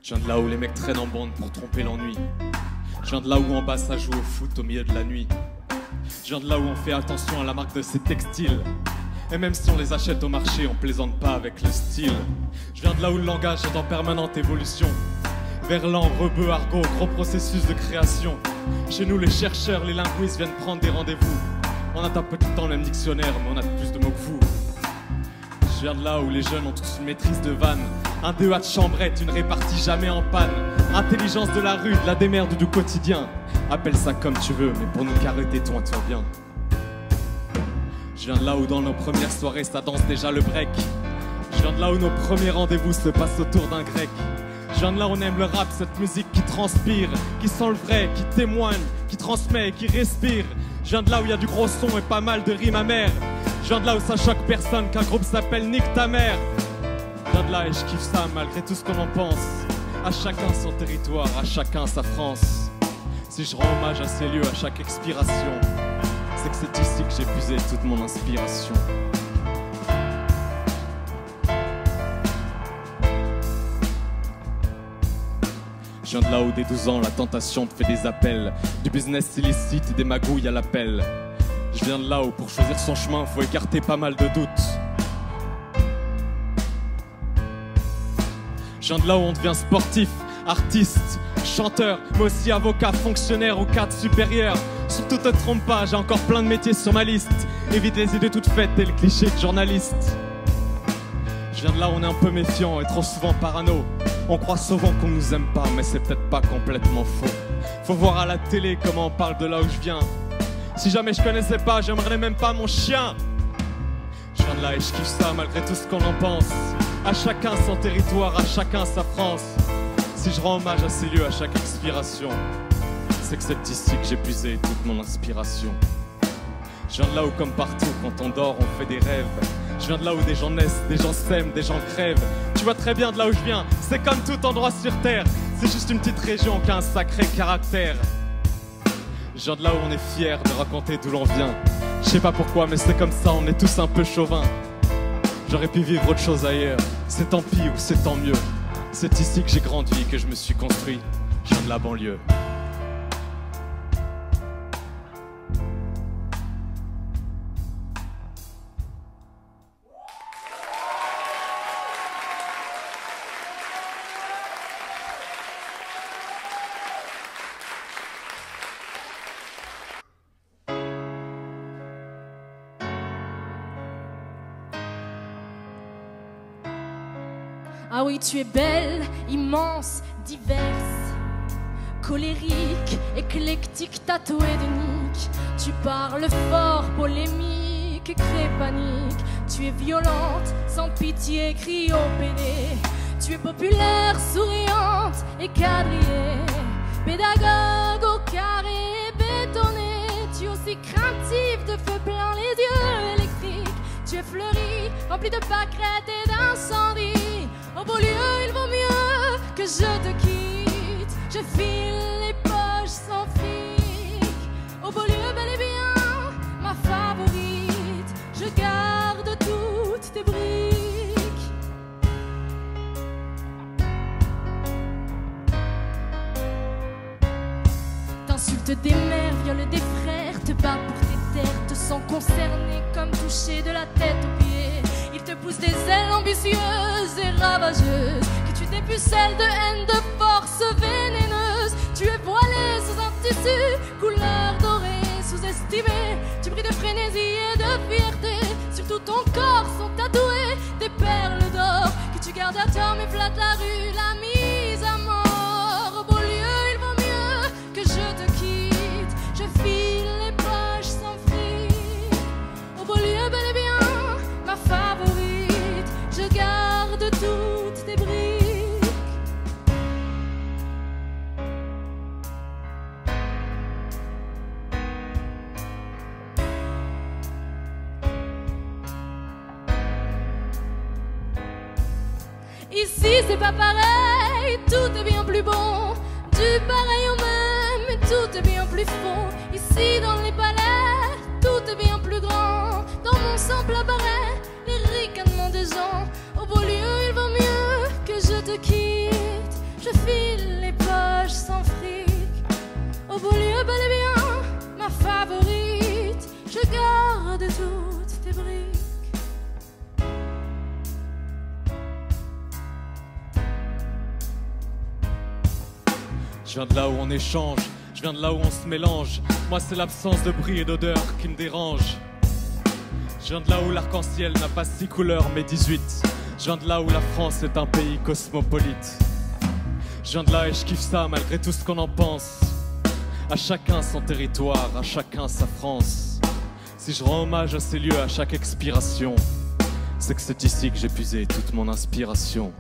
Je viens de là où les mecs traînent en bande pour tromper l'ennui. Je viens de là où en bas ça joue au foot au milieu de la nuit. Je viens de là où on fait attention à la marque de ses textiles. Et même si on les achète au marché, on plaisante pas avec le style. Je viens de là où le langage est en permanente évolution. Verlan, rebeu, argot, gros processus de création. Chez nous les chercheurs, les linguistes viennent prendre des rendez-vous. On a tapé tout le temps le même dictionnaire, mais on a plus de mots que vous. Je viens de là où les jeunes ont tous une maîtrise de vanne. Un DEA de chambrette, une répartie jamais en panne. Intelligence de la rue, de la démerde du quotidien. Appelle ça comme tu veux, mais pour nous carreter, toi bien. Je viens de là où dans nos premières soirées ça danse déjà le break. Je viens de là où nos premiers rendez-vous se passent autour d'un grec. Je viens de là où on aime le rap, cette musique qui transpire, qui sent le vrai, qui témoigne, qui transmet, qui respire. Je viens de là où il y a du gros son et pas mal de rimes amères. Je viens de là où ça choque personne qu'un groupe s'appelle Nique ta mère. Je viens de là et je kiffe ça malgré tout ce qu'on en pense. À chacun son territoire, à chacun sa France. Si je rends hommage à ces lieux à chaque expiration, c'est que c'est ici que j'ai puisé toute mon inspiration. Je viens de là où dès 12 ans la tentation te fait des appels. Du business illicite et des magouilles à l'appel. Je viens de là où pour choisir son chemin faut écarter pas mal de doutes. Je viens de là où on devient sportif, artiste, chanteur, mais aussi avocat, fonctionnaire ou cadre supérieur. Surtout te trompe pas, j'ai encore plein de métiers sur ma liste. Évite les idées toutes faites et le cliché de journaliste. Je viens de là où on est un peu méfiant et trop souvent parano. On croit souvent qu'on nous aime pas, mais c'est peut-être pas complètement faux. Faut voir à la télé comment on parle de là où je viens. Si jamais je connaissais pas, j'aimerais même pas mon chien. Je viens de là et je kiffe ça malgré tout ce qu'on en pense. À chacun son territoire, à chacun sa France. Si je rends hommage à ces lieux à chaque expiration, c'est que c'est ici que j'ai puisé toute mon inspiration. Je viens de là où comme partout, quand on dort, on fait des rêves. Je viens de là où des gens naissent, des gens s'aiment, des gens crèvent. Tu vois très bien de là où je viens, c'est comme tout endroit sur terre. C'est juste une petite région qui a un sacré caractère. Je viens de là où on est fier de raconter d'où l'on vient. Je sais pas pourquoi, mais c'est comme ça, on est tous un peu chauvins. J'aurais pu vivre autre chose ailleurs, c'est tant pis ou c'est tant mieux. C'est ici que j'ai grandi, que je me suis construit. Je viens de la banlieue. Ah oui, tu es belle, immense, diverse, colérique, éclectique, tatouée de nique. Tu parles fort, polémique, et crée panique. Tu es violente, sans pitié, crie au pédé. Tu es populaire, souriante et quadrillée, pédagogue au carré bétonné. Tu es aussi craintive, de feu plein les yeux électriques. Tu es fleurie, remplie de pâquerettes et d'incendies. Au beau lieu, il vaut mieux que je te quitte. Je file les poches sans fric. Au beau lieu, bel et bien, ma favorite. Je garde toutes tes briques. T'insultes des mères, violes des frères, te bats pour tes terres, te sens concerné comme touché de la tête aux pieds. Il te pousse des ailes ambitieuses et ravageuses, que tu dépucelles de haine, de force vénéneuse. Tu es voilé sous un tissu couleur dorée, sous-estimé. Tu brilles de frénésie et de fierté. Sur tout ton corps sont tatouées des perles d'or que tu gardes à tort mais flatte la rue, la mise à mort. Au beau lieu, il vaut mieux que je te quitte. Je file les poches sans fric. Au beau lieu, bel et bien, ma favorite. Je garde toutes tes briques. Ici c'est pas pareil, tout est bien plus bon. Du pareil au même, mais tout est bien plus faux. Ici dans les palais, tout est bien plus grand. Dans mon simple appareil, les ricanements des gens. Au beau lieu, il vaut mieux que je te quitte. Je Je viens de là où on échange, je viens de là où on se mélange. Moi c'est l'absence de bruit et d'odeur qui me dérange. Je viens de là où l'arc-en-ciel n'a pas 6 couleurs mais 18. Je viens de là où la France est un pays cosmopolite. Je viens de là et je kiffe ça malgré tout ce qu'on en pense. À chacun son territoire, à chacun sa France. Si je rends hommage à ces lieux à chaque expiration, c'est que c'est ici que j'ai puisé toute mon inspiration.